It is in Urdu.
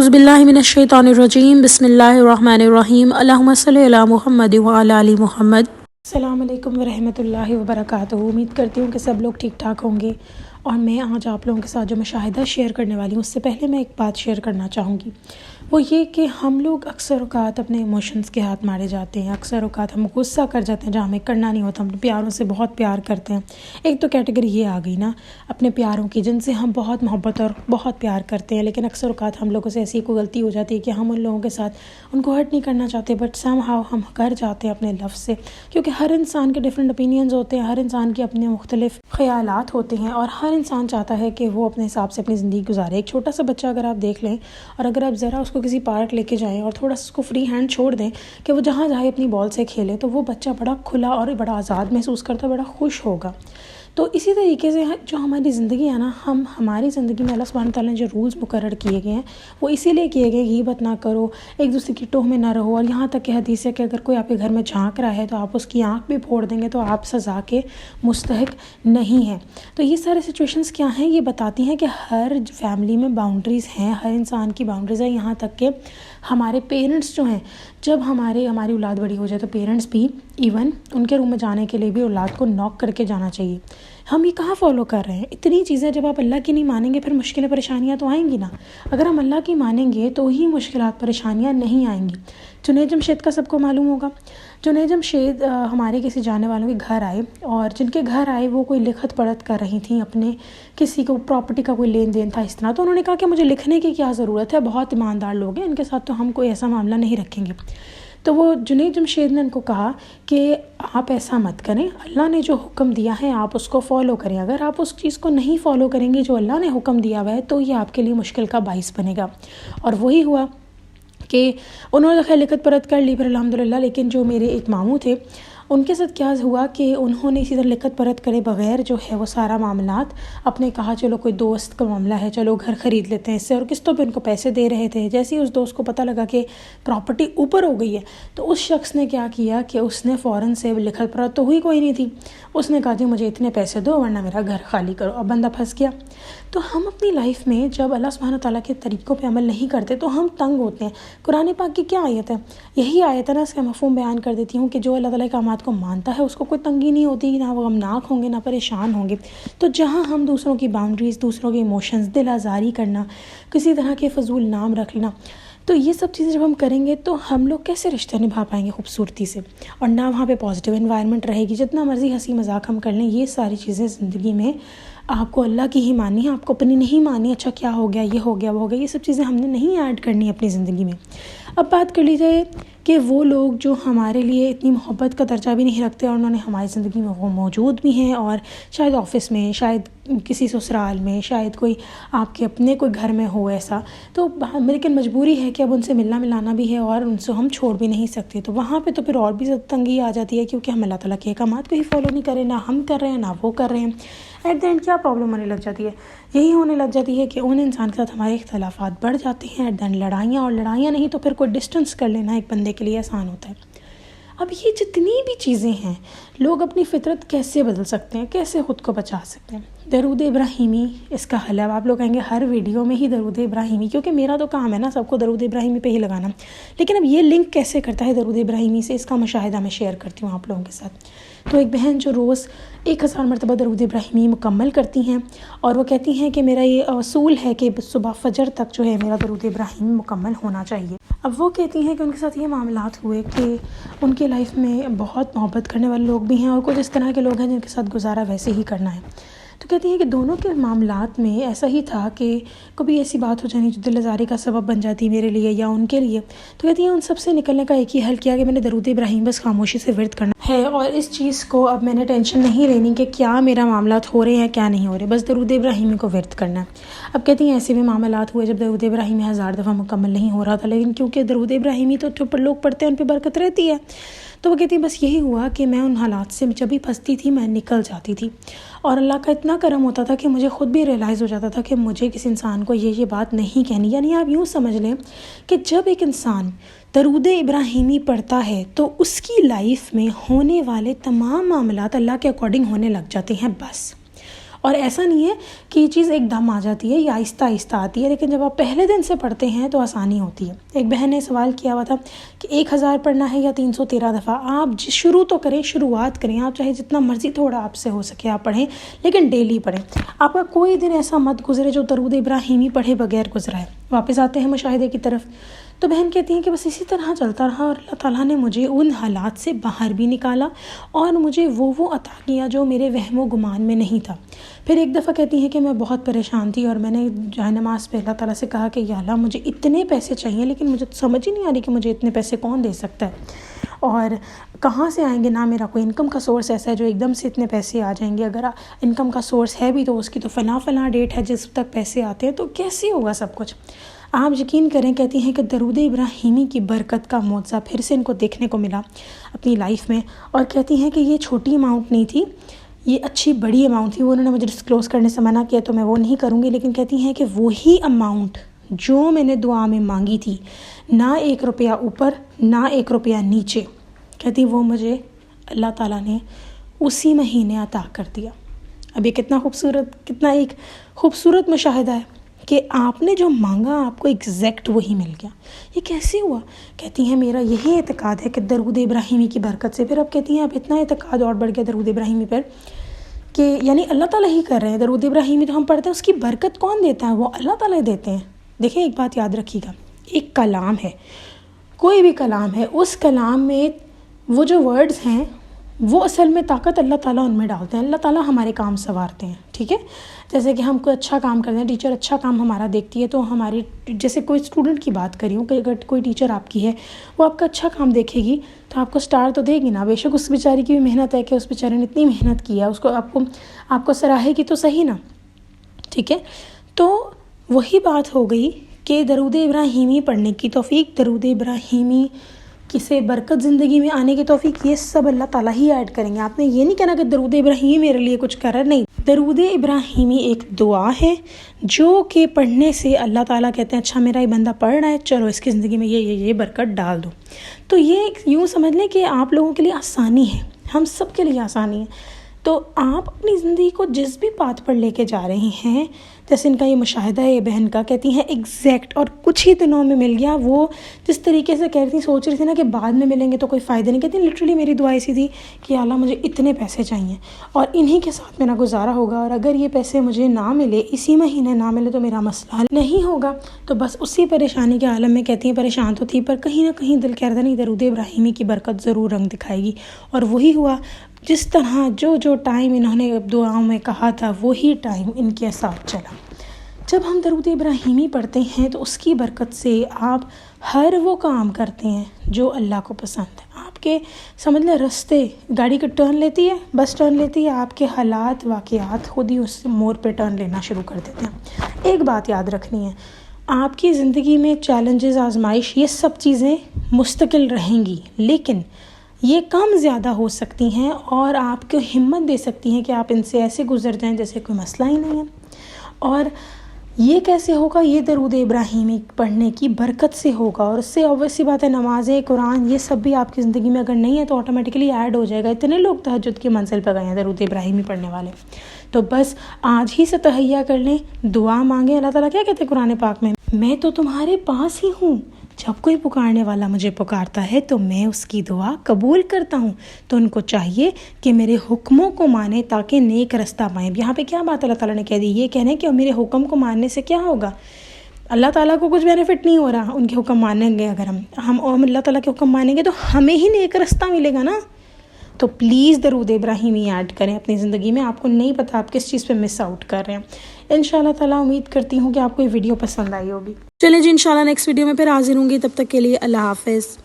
اعوذ باللہ من الشیطان الرجیم بسم اللہ الرحمن الرحیم اللہم صلی علی محمد وعلی آل محمد۔ السلام علیکم ورحمۃ اللہ وبرکاتہ۔ امید کرتی ہوں کہ سب لوگ ٹھیک ٹھاک ہوں گے، اور میں آج آپ لوگوں کے ساتھ جو مشاہدہ شیئر کرنے والی ہوں اس سے پہلے میں ایک بات شیئر کرنا چاہوں گی، وہ یہ کہ ہم لوگ اکثر اوقات اپنے ایموشنز کے ہاتھ مارے جاتے ہیں، اکثر اوقات ہم غصہ کر جاتے ہیں جہاں ہمیں کرنا نہیں ہوتا، ہم پیاروں سے بہت پیار کرتے ہیں۔ ایک تو کیٹیگری یہ آ گئی نا اپنے پیاروں کی، جن سے ہم بہت محبت اور بہت پیار کرتے ہیں، لیکن اکثر اوقات ہم لوگوں سے ایسی کوئی غلطی ہو جاتی ہے کہ ہم ان لوگوں کے ساتھ ان کو ہرٹ نہیں کرنا چاہتے، بٹ سم ہاؤ ہم کر جاتے ہیں اپنے لفظ سے، کیونکہ ہر انسان کے ڈفرینٹ اوپینینز ہوتے ہیں، ہر انسان کے اپنے مختلف خیالات ہوتے ہیں، اور ہر انسان چاہتا ہے کہ وہ اپنے حساب سے اپنی زندگی گزارے۔ ایک چھوٹا سا بچہ اگر آپ دیکھ لیں، اور اگر آپ ذرا اس کو کسی پارک لے کے جائیں اور تھوڑا سا اس کو فری ہینڈ چھوڑ دیں کہ وہ جہاں جائے اپنی بال سے کھیلے، تو وہ بچہ بڑا کھلا اور بڑا آزاد محسوس کرتا ہے، بڑا خوش ہوگا۔ تو اسی طریقے سے جو ہماری زندگی ہے نا، ہماری زندگی میں اللہ سبحانہ تعالیٰ نے جو رولز مقرر کیے گئے ہیں وہ اسی لیے کیے گئے، غیبت نہ کرو، ایک دوسرے کی ٹوہ میں نہ رہو، اور یہاں تک کہ حدیث ہے کہ اگر کوئی آپ کے گھر میں جھانک رہا ہے تو آپ اس کی آنکھ بھی پھوڑ دیں گے تو آپ سزا کے مستحق نہیں ہیں۔ تو یہ سارے سچویشنز کیا ہیں، یہ بتاتی ہیں کہ ہر فیملی میں باؤنڈریز ہیں، ہر انسان کی باؤنڈریز ہیں، یہاں تک کہ ہمارے پیرنٹس جو ہیں، جب ہماری اولاد بڑی ہو جائے تو پیرنٹس بھی ایون ان کے روم میں جانے کے لیے بھی اولاد کو ناک کر کے جانا چاہیے۔ ہم یہ کہاں فالو کر رہے ہیں؟ اتنی چیزیں جب آپ اللہ کی نہیں مانیں گے پھر مشکلیں پریشانیاں تو آئیں گی نا۔ اگر ہم اللہ کی مانیں گے تو ہی مشکلات پریشانیاں نہیں آئیں گی۔ جنید جمشید کا سب کو معلوم ہوگا، جنید جمشید ہمارے کسی جانے والوں کے گھر آئے، اور جن کے گھر آئے وہ کوئی لکھت پڑھت کر رہی تھیں، اپنے کسی کو پراپرٹی کا کوئی لین دین تھا اس طرح، تو انہوں نے کہا کہ مجھے لکھنے کی کیا ضرورت ہے، بہت ایماندار لوگ ہیں، ان کے ساتھ تو ہم کوئی ایسا معاملہ نہیں رکھیں گے۔ تو وہ جنید جمشید نے ان کو کہا کہ آپ ایسا مت کریں، اللہ نے جو حکم دیا ہے آپ اس کو فالو کریں، اگر آپ اس چیز کو نہیں فالو کریں گے جو اللہ نے حکم دیا ہوا ہے تو یہ آپ کے لیے مشکل کا باعث بنے گا۔ اور وہی ہوا کہ انہوں نے خیر لکھت پرت کر لی پھر الحمدللہ، لیکن جو میرے ایک ماموں تھے ان کے ساتھ کیا ہوا کہ انہوں نے اسی طرح لکھت پرت کرے بغیر جو ہے وہ سارا معاملات اپنے کہا چلو کوئی دوست کا معاملہ ہے، چلو گھر خرید لیتے ہیں اس سے، اور قسطوں پہ ان کو پیسے دے رہے تھے۔ جیسے ہی اس دوست کو پتہ لگا کہ پراپرٹی اوپر ہو گئی ہے تو اس شخص نے کیا کیا کہ اس نے فوراً سے لکھت پرت تو ہوئی کوئی نہیں تھی، اس نے کہا جی مجھے اتنے پیسے دو ورنہ میرا گھر خالی کرو، اب بندہ پھنس گیا۔ تو ہم اپنی لائف میں جب اللہ سبحانہ تعالیٰ کے طریقوں پہ عمل نہیں کرتے تو ہم تنگ ہوتے ہیں۔ قرآن پاک کی کیا آیت ہے؟ یہی آیت ہے نا، اس کا مفہوم بیان کر دیتی ہوں کہ جو اللہ تعالیٰ کے احکامات کو مانتا ہے اس کو کوئی تنگی نہیں ہوتی، نہ وہ غمناک ہوں گے نہ پریشان ہوں گے۔ تو جہاں ہم دوسروں کی باؤنڈریز، دوسروں کے ایموشنز، دل آزاری کرنا، کسی طرح کے فضول نام رکھ لینا، تو یہ سب چیزیں جب ہم کریں گے تو ہم لوگ کیسے رشتے نبھا پائیں گے خوبصورتی سے، اور نہ وہاں پہ پازیٹیو انوائرمنٹ رہے گی۔ جتنا مرضی ہنسی مذاق ہم کر لیں، یہ ساری چیزیں زندگی میں آپ کو اللہ کی ہی ماننی ہے، آپ کو اپنی نہیں ماننی اچھا کیا ہو گیا، یہ ہو گیا وہ ہو گیا، یہ سب چیزیں ہم نے نہیں ایڈ کرنی اپنی زندگی میں۔ اب بات کر لی جائے کہ وہ لوگ جو ہمارے لیے اتنی محبت کا درجہ بھی نہیں رکھتے اور انہوں نے ہماری زندگی میں وہ موجود بھی ہیں، اور شاید آفس میں، شاید کسی سسرال میں، شاید کوئی آپ کے اپنے کوئی گھر میں ہو ایسا، تو لیکن مجبوری ہے کہ اب ان سے ملنا ملانا بھی ہے اور ان سے ہم چھوڑ بھی نہیں سکتے، تو وہاں پہ تو پھر اور بھی زیادہ تنگی آ جاتی ہے، کیونکہ ہم اللہ تعالیٰ کے احکامات کو ہی فالو نہیں کر رہے، نہ ہم کر رہے ہیں نہ وہ کر رہے ہیں۔ ایٹ دی اینڈ کیا پرابلم ہونے لگ جاتی ہے؟ یہی ہونے لگ جاتی ہے کہ ان انسان کے ساتھ ہمارے اختلافات بڑھ جاتے ہیں، ایٹ دی اینڈ لڑائیاں، اور لڑائیاں نہیں تو پھر کوئی ڈسٹنس کر لینا ایک بندے کے لیے آسان ہوتا ہے۔ اب یہ جتنی بھی چیزیں ہیں، لوگ اپنی فطرت کیسے بدل سکتے ہیں، کیسے خود کو بچا سکتے ہیں؟ درود ابراہیمی اس کا حل ہے۔ آپ لوگ کہیں گے ہر ویڈیو میں ہی درود ابراہیمی، کیونکہ میرا تو کام ہے نا سب کو درود ابراہیمی پہ ہی لگانا، لیکن اب یہ لنک کیسے کرتا ہے درود ابراہیمی سے، اس کا مشاہدہ میں شیئر کرتی ہوں آپ لوگوں کے ساتھ۔ تو ایک بہن جو روز 1000 مرتبہ درود ابراہیمی مکمل کرتی ہیں، اور وہ کہتی ہیں کہ میرا یہ اصول ہے کہ صبح فجر تک جو ہے میرا درود ابراہیمی مکمل ہونا چاہیے۔ اب وہ کہتی ہیں کہ ان کے ساتھ یہ معاملات ہوئے کہ ان کے لائف میں بہت محبت کرنے والے لوگ بھی ہیں اور کچھ اس طرح کے لوگ ہیں جن کے ساتھ گزارا ویسے ہی کرنا ہے۔ تو کہتی ہیں کہ دونوں کے معاملات میں ایسا ہی تھا کہ کبھی ایسی بات ہو جانی جو دل آزاری کا سبب بن جاتی میرے لیے یا ان کے لیے، تو کہتی ہیں ان سب سے نکلنے کا ایک ہی حل کیا کہ میں نے درود ابراہیم بس خاموشی سے ورد کرنا ہے، اور اس چیز کو اب میں نے ٹینشن نہیں لینی کہ کیا میرا معاملات ہو رہے ہیں کیا نہیں ہو رہے، بس درود ابراہیمی کو ورد کرنا ہے۔ اب کہتی ہیں ایسے بھی معاملات ہوئے جب درود ابراہیمی 1000 دفعہ مکمل نہیں ہو رہا تھا، لیکن کیونکہ درود ابراہیمی تو جو لوگ پڑھتے ہیں ان پہ برکت رہتی ہے، تو وہ کہتی ہیں بس یہی ہوا کہ میں ان حالات سے جب بھی پھنستی تھی میں نکل جاتی تھی، اور اللہ کا اتنا کرم ہوتا تھا کہ مجھے خود بھی ریئلائز ہو جاتا تھا کہ مجھے کسی انسان کو یہ بات نہیں کہنی۔ یعنی آپ یوں سمجھ لیں کہ جب ایک انسان درود ابراہیمی پڑھتا ہے تو اس کی لائف میں ہونے والے تمام معاملات اللہ کے اکارڈنگ ہونے لگ جاتے ہیں بس، اور ایسا نہیں ہے کہ یہ چیز ایک دم آ جاتی ہے، یہ آہستہ آہستہ آتی ہے، لیکن جب آپ پہلے دن سے پڑھتے ہیں تو آسانی ہوتی ہے۔ ایک بہن نے سوال کیا ہوا تھا کہ 1000 پڑھنا ہے یا 313 دفعہ؟ آپ شروع تو کریں، شروعات کریں، آپ چاہے جتنا مرضی تھوڑا آپ سے ہو سکے آپ پڑھیں، لیکن ڈیلی پڑھیں۔ آپ کا کوئی دن ایسا مت گزرے جو درود ابراہیمی پڑھے بغیر گزرا ہے۔ واپس آتے ہیں مشاہدے کی طرف، تو بہن کہتی ہیں کہ بس اسی طرح چلتا رہا اور اللہ تعالیٰ نے مجھے ان حالات سے باہر بھی نکالا اور مجھے وہ عطا کیا جو میرے وہم و گمان میں نہیں تھا۔ پھر ایک دفعہ کہتی ہیں کہ میں بہت پریشان تھی اور میں نے جائے نماز پہ اللہ تعالیٰ سے کہا کہ یا اللہ مجھے اتنے پیسے چاہیے، لیکن مجھے سمجھ ہی نہیں آ رہی کہ مجھے اتنے پیسے کون دے سکتا ہے اور کہاں سے آئیں گے، نہ میرا کوئی انکم کا سورس ایسا ہے جو ایک دم سے اتنے پیسے آ جائیں گے، اگر انکم کا سورس ہے بھی تو اس کی تو فلاں ڈیٹ ہے جس تک پیسے آتے ہیں، تو کیسے ہوگا سب کچھ۔ آپ یقین کریں، کہتی ہیں کہ درود ابراہیمی کی برکت کا معجزہ پھر سے ان کو دیکھنے کو ملا اپنی لائف میں، اور کہتی ہیں کہ یہ چھوٹی اماؤنٹ نہیں تھی، یہ اچھی بڑی اماؤنٹ تھی۔ انہوں نے مجھے ڈسکلوز کرنے سے منع کیا تو میں وہ نہیں کروں گی، لیکن کہتی ہیں کہ وہی اماؤنٹ جو میں نے دعا میں مانگی تھی، نہ 1 روپیہ اوپر نہ 1 روپیہ نیچے، کہتی وہ مجھے اللہ تعالیٰ نے اسی مہینے عطا کر دیا۔ اب یہ کتنا ایک خوبصورت مشاہدہ ہے کہ آپ نے جو مانگا آپ کو ایگزیکٹ وہی مل گیا۔ یہ کیسے ہوا؟ کہتی ہیں میرا یہی اعتقاد ہے کہ درود ابراہیمی کی برکت سے۔ پھر اب کہتی ہیں اب اتنا اعتقاد اور بڑھ گیا درود ابراہیمی پر کہ یعنی اللہ تعالیٰ ہی کر رہے ہیں۔ درود ابراہیمی تو ہم پڑھتے ہیں، اس کی برکت کون دیتا ہے؟ وہ اللہ تعالیٰ دیتے ہیں۔ دیکھیں ایک بات یاد رکھیے گا، ایک کلام ہے، کوئی بھی کلام ہے، اس کلام میں وہ جو ورڈز ہیں وہ اصل میں طاقت اللہ تعالیٰ ان میں ڈالتے ہیں۔ اللہ تعالیٰ ہمارے کام سنوارتے ہیں، ٹھیک ہے؟ جیسے کہ ہم کوئی اچھا کام کرتے ہیں، ٹیچر اچھا کام ہمارا دیکھتی ہے تو ہماری، جیسے کوئی اسٹوڈنٹ کی بات کری ہوں کہ اگر کوئی ٹیچر آپ کی ہے وہ آپ کا اچھا کام دیکھے گی تو آپ کو اسٹار تو دے گی نا، بے شک اس بیچاری کی بھی محنت ہے کہ اس بیچارے نے اتنی محنت کی ہے، اس کو آپ کو سراہے گی تو صحیح نا، ٹھیک ہے؟ تو وہی بات ہو گئی کہ درود ابراہیمی پڑھنے کی توفیق، درود ابراہیمی کسی برکت زندگی میں آنے کی توفیق، یہ سب اللہ تعالیٰ ہی ایڈ کریں گے۔ آپ نے یہ نہیں کہنا کہ درود ابراہیمی میرے لیے کچھ کر رہا، نہیں، درود ابراہیمی ایک دعا ہے جو کہ پڑھنے سے اللہ تعالیٰ کہتے ہیں اچھا میرا یہ بندہ پڑھ رہا ہے، چلو اس کی زندگی میں یہ برکت ڈال دو۔ تو یہ یوں سمجھ لیں کہ آپ لوگوں کے لیے آسانی ہے، ہم سب کے لیے آسانی ہے۔ تو آپ اپنی زندگی کو جس بھی پاتھ پر لے کے جا رہے ہیں، جیسے ان کا یہ مشاہدہ ہے، یہ بہن کا، کہتی ہیں ایگزیکٹ اور کچھ ہی دنوں میں مل گیا۔ وہ جس طریقے سے کہتی سوچ رہی تھی نا کہ بعد میں ملیں گے تو کوئی فائدہ نہیں، کہتی لٹرلی میری دعا ایسی تھی کہ اللہ مجھے اتنے پیسے چاہیے اور انہی کے ساتھ میرا گزارا ہوگا، اور اگر یہ پیسے مجھے نہ ملے، اسی مہینے نہ ملے تو میرا مسئلہ حل نہیں ہوگا۔ تو بس اسی پریشانی کے عالم میں کہتی ہیں پریشان تو تھی، پر کہیں نہ کہیں دل کہہ رہا نہیں درود ابراہیمی کی برکت ضرور رنگ دکھائے گی، اور وہی ہوا۔ جس طرح جو ٹائم انہوں نے دعاؤں میں کہا تھا وہی ٹائم ان کے ساتھ چلا۔ جب ہم درود ابراہیمی پڑھتے ہیں تو اس کی برکت سے آپ ہر وہ کام کرتے ہیں جو اللہ کو پسند ہے۔ آپ کے سمجھ لیں رستے، گاڑی کا ٹرن لیتی ہے، بس ٹرن لیتی ہے، آپ کے حالات واقعات خود ہی اس موڑ پہ ٹرن لینا شروع کر دیتے ہیں۔ ایک بات یاد رکھنی ہے، آپ کی زندگی میں چیلنجز، آزمائش، یہ سب چیزیں مستقل رہیں گی، لیکن یہ کم زیادہ ہو سکتی ہیں اور آپ کو ہمت دے سکتی ہیں کہ آپ ان سے ایسے گزر جائیں جیسے کوئی مسئلہ ہی نہیں ہے۔ اور یہ کیسے ہوگا؟ یہ درود ابراہیمی پڑھنے کی برکت سے ہوگا، اور اس سے obvious سی بات ہے نمازیں، قرآن، یہ سب بھی آپ کی زندگی میں اگر نہیں ہے تو آٹومیٹکلی ایڈ ہو جائے گا۔ اتنے لوگ تہجد کی منزل پہ گئے ہیں درود ابراہیمی پڑھنے والے، تو بس آج ہی سے تہیہ کر لیں، دعا مانگیں۔ اللہ تعالیٰ کیا کہتے ہیں قرآن پاک میں تو تمہارے پاس ہی ہوں، جب کوئی پکارنے والا مجھے پکارتا ہے تو میں اس کی دعا قبول کرتا ہوں۔ تو ان کو چاہیے کہ میرے حکموں کو مانیں تاکہ نیک رستہ پائیں۔ یہاں پہ کیا بات اللہ تعالیٰ نے کہہ دی؟ یہ کہنے کہ میرے حکم کو ماننے سے کیا ہوگا؟ اللہ تعالیٰ کو کچھ بینیفٹ نہیں ہو رہا ان کے حکم مانیں گے، اگر ہم اللہ تعالیٰ کے حکم مانیں گے تو ہمیں ہی نیک رستہ ملے گا نا۔ تو پلیز درود ابراہیمی ایڈ کریں اپنی زندگی میں، آپ کو نہیں پتہ آپ کس چیز پہ مس آؤٹ کر رہے ہیں۔ انشاءاللہ تعالیٰ امید کرتی ہوں کہ آپ کو یہ ویڈیو پسند آئی ہوگی۔ چلیں جی، انشاءاللہ نیکسٹ ویڈیو میں پھر حاضر ہوں گی، تب تک کے لیے اللہ حافظ۔